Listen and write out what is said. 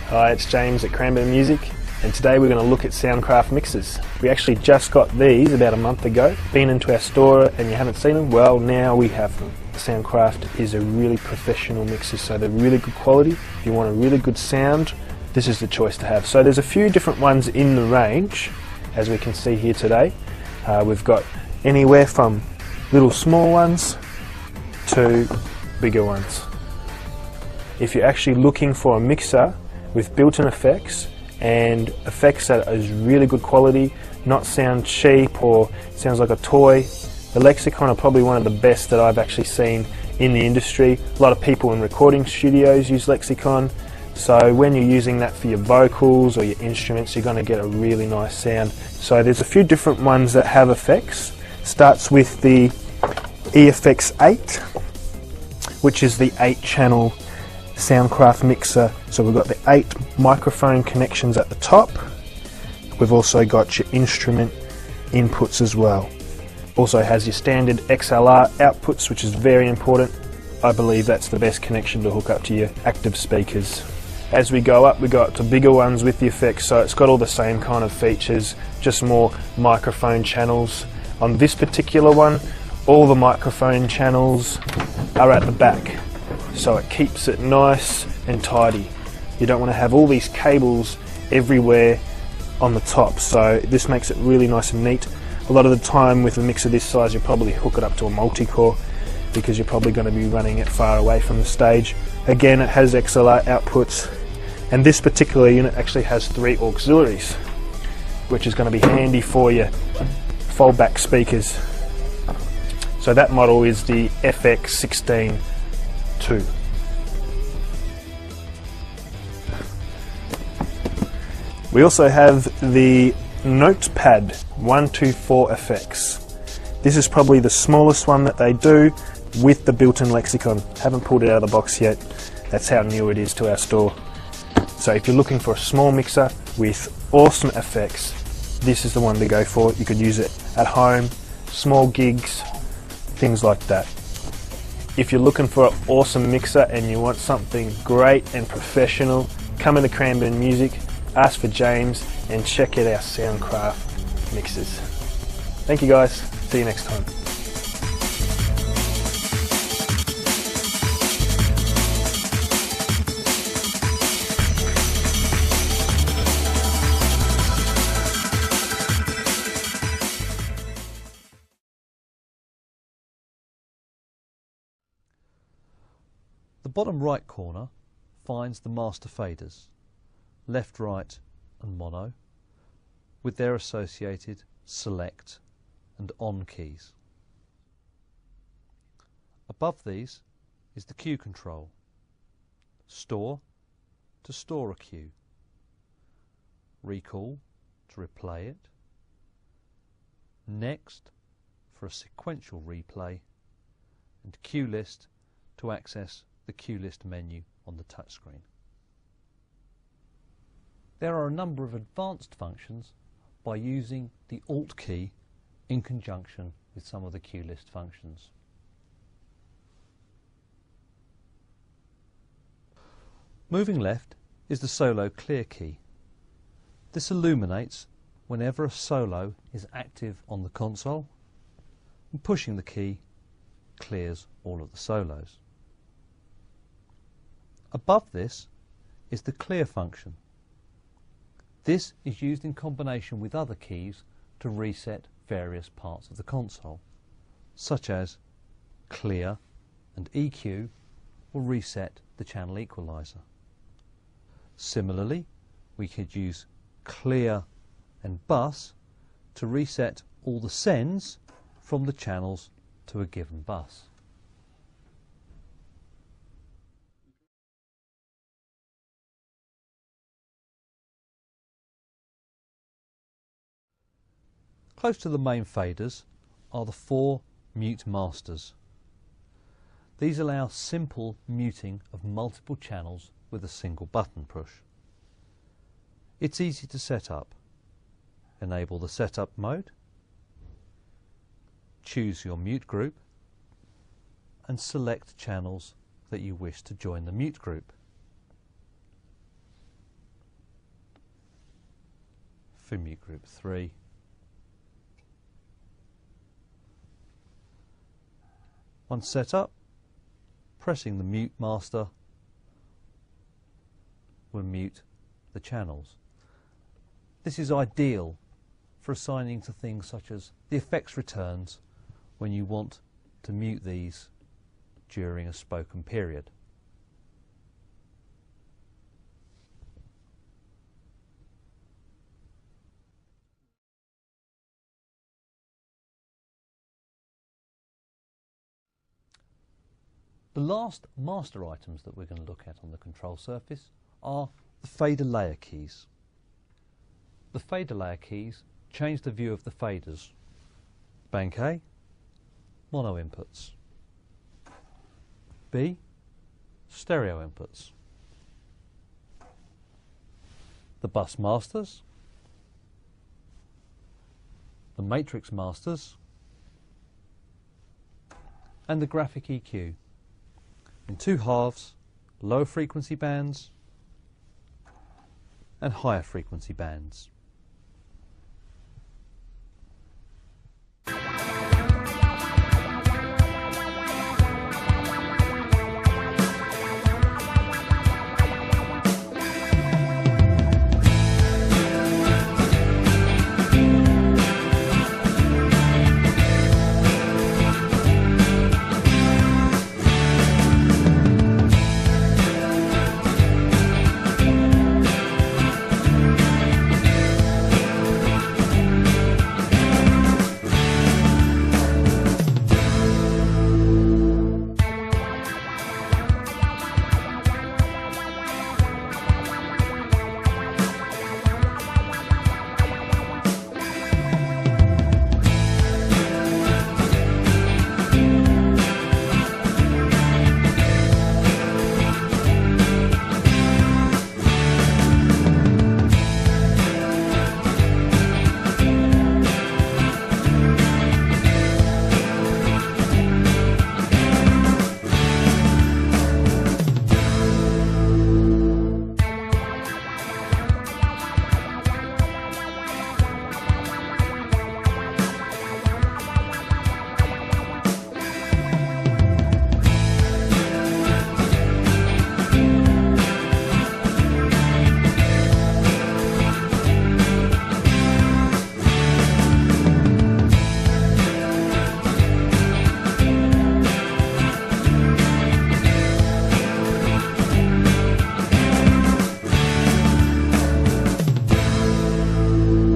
Hi, it's James at Cranbourne Music, and today we're going to look at Soundcraft mixers. We actually just got these about a month ago. Been into our store and you haven't seen them? Well, now we have them. Soundcraft is a really professional mixer, so they're really good quality. If you want a really good sound, this is the choice to have. So there's a few different ones in the range, as we can see here today. We've got anywhere from little small ones to bigger ones. If you're actually looking for a mixer with built-in effects and effects that is really good quality, not sound cheap or sounds like a toy, the Lexicon are probably one of the best that I've actually seen in the industry. A lot of people in recording studios use Lexicon, so when you're using that for your vocals or your instruments, you're going to get a really nice sound. So there's a few different ones that have effects. Starts with the EFX 8, which is the 8-channel Soundcraft mixer. So we've got the 8 microphone connections at the top. We've also got your instrument inputs as well. Also has your standard XLR outputs, which is very important. I believe that's the best connection to hook up to your active speakers. As we go up to bigger ones with the effects, so it's got all the same kind of features, just more microphone channels. On this particular one, all the microphone channels are at the back, so it keeps it nice and tidy. You don't want to have all these cables everywhere on the top, so this makes it really nice and neat. A lot of the time with a mixer this size, you probably hook it up to a multi-core because you're probably going to be running it far away from the stage. Again, it has XLR outputs, and this particular unit actually has 3 auxiliaries, which is going to be handy for your fold-back speakers. So that model is the FX16 2. We also have the Notepad 124 FX. This is probably the smallest one that they do with the built-in Lexicon. Haven't pulled it out of the box yet. That's how new it is to our store. So if you're looking for a small mixer with awesome effects, this is the one to go for. You could use it at home, small gigs, things like that. If you're looking for an awesome mixer and you want something great and professional, come into Cranbourne Music, ask for James, and check out our Soundcraft mixers. Thank you guys, see you next time. The bottom right corner finds the master faders, left, right and mono, with their associated select and on keys. Above these is the cue control, store to store a cue, recall to replay it, next for a sequential replay, and cue list to access the cue list menu on the touchscreen. There are a number of advanced functions by using the Alt key in conjunction with some of the cue list functions. Moving left is the solo clear key. This illuminates whenever a solo is active on the console, and pushing the key clears all of the solos. Above this is the clear function. This is used in combination with other keys to reset various parts of the console, such as clear and EQ will reset the channel equalizer. Similarly, we could use clear and bus to reset all the sends from the channels to a given bus. Close to the main faders are the 4 mute masters. These allow simple muting of multiple channels with a single button push. It's easy to set up. Enable the setup mode, choose your mute group, and select channels that you wish to join the mute group. for mute group 3. Once set up, pressing the mute master will mute the channels. This is ideal for assigning to things such as the effects returns when you want to mute these during a spoken period. The last master items that we're going to look at on the control surface are the fader layer keys. The fader layer keys change the view of the faders. Bank A, mono inputs. B, stereo inputs. The bus masters, the matrix masters, and the graphic EQ in two halves, low frequency bands and higher frequency bands.